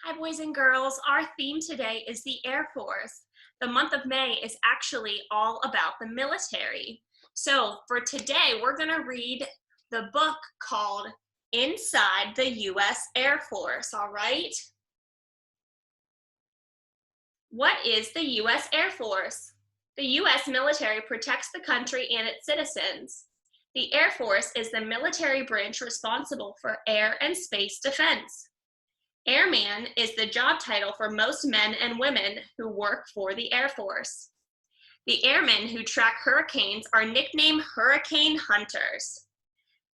Hi, boys and girls. Our theme today is the Air Force. The month of May is actually all about the military. So for today, we're going to read the book called Inside the U.S. Air Force, all right? What is the U.S. Air Force? The U.S. military protects the country and its citizens. The Air Force is the military branch responsible for air and space defense. Airman is the job title for most men and women who work for the Air Force. The airmen who track hurricanes are nicknamed hurricane hunters.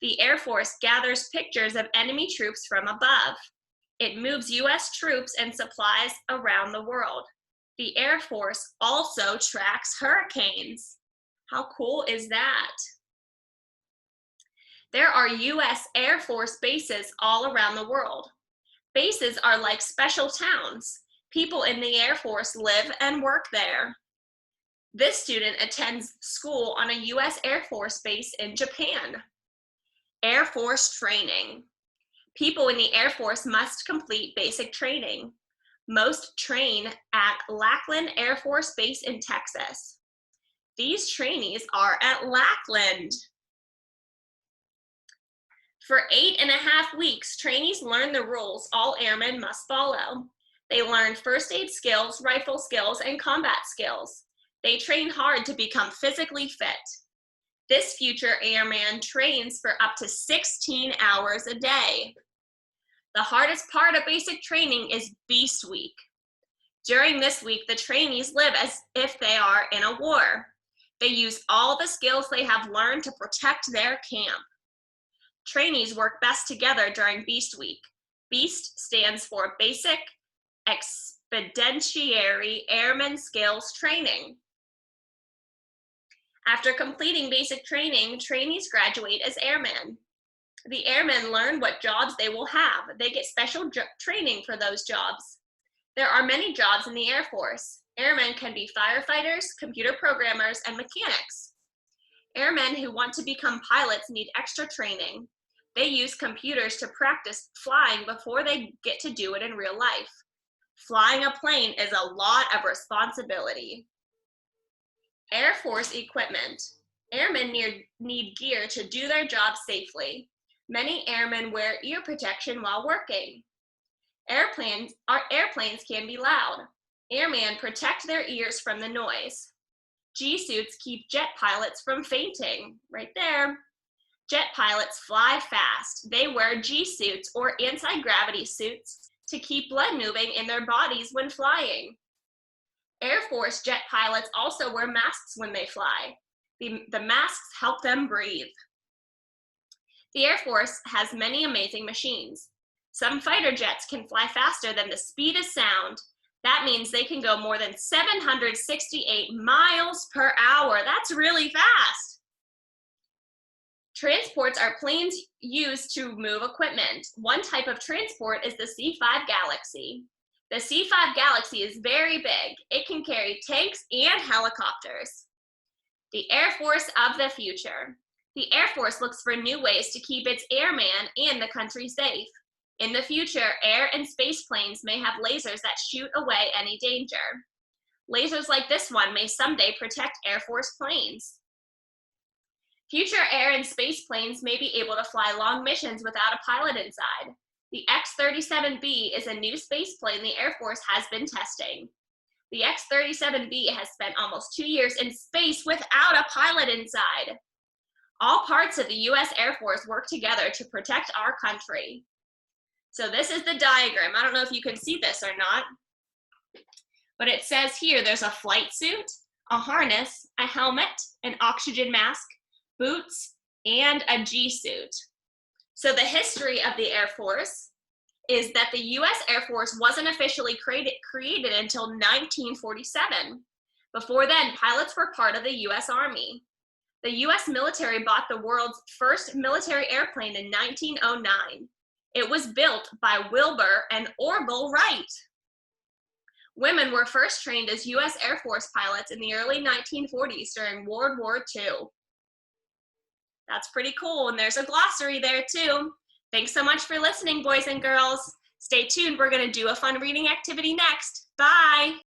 The Air Force gathers pictures of enemy troops from above. It moves U.S. troops and supplies around the world. The Air Force also tracks hurricanes. How cool is that? There are U.S. Air Force bases all around the world. Bases are like special towns. People in the Air Force live and work there. This student attends school on a U.S. Air Force base in Japan. Air Force training. People in the Air Force must complete basic training. Most train at Lackland Air Force Base in Texas. These trainees are at Lackland. For 8.5 weeks, trainees learn the rules all airmen must follow. They learn first aid skills, rifle skills, and combat skills. They train hard to become physically fit. This future airman trains for up to 16 hours a day. The hardest part of basic training is Beast Week. During this week, the trainees live as if they are in a war. They use all the skills they have learned to protect their camp. Trainees work best together during Beast Week. BEAST stands for Basic Expeditionary Airman Skills Training. After completing basic training, trainees graduate as airmen. The airmen learn what jobs they will have. They get special training for those jobs. There are many jobs in the Air Force. Airmen can be firefighters, computer programmers, and mechanics. Airmen who want to become pilots need extra training. They use computers to practice flying before they get to do it in real life. Flying a plane is a lot of responsibility. Air Force equipment. Airmen need gear to do their job safely. Many airmen wear ear protection while working. Airplanes can be loud. Airmen protect their ears from the noise. G-suits keep jet pilots from fainting. Right there. Jet pilots fly fast. They wear G-suits or anti-gravity suits to keep blood moving in their bodies when flying. Air Force jet pilots also wear masks when they fly. The masks help them breathe. The Air Force has many amazing machines. Some fighter jets can fly faster than the speed of sound. That means they can go more than 768 miles per hour. That's really fast. Transports are planes used to move equipment. One type of transport is the C-5 Galaxy. The C-5 Galaxy is very big. It can carry tanks and helicopters. The Air Force of the future. The Air Force looks for new ways to keep its airmen and the country safe. In the future, air and space planes may have lasers that shoot away any danger. Lasers like this one may someday protect Air Force planes. Future air and space planes may be able to fly long missions without a pilot inside. The X-37B is a new space plane the Air Force has been testing. The X-37B has spent almost 2 years in space without a pilot inside. All parts of the U.S. Air Force work together to protect our country. So this is the diagram. I don't know if you can see this or not, but it says here there's a flight suit, a harness, a helmet, an oxygen mask, boots, and a G-suit. So the history of the Air Force is that the U.S. Air Force wasn't officially created until 1947. Before then, pilots were part of the U.S. Army. The U.S. military bought the world's first military airplane in 1909. It was built by Wilbur and Orville Wright. Women were first trained as U.S. Air Force pilots in the early 1940s during World War II. That's pretty cool, and there's a glossary there too. Thanks so much for listening, boys and girls. Stay tuned, we're going to do a fun reading activity next. Bye!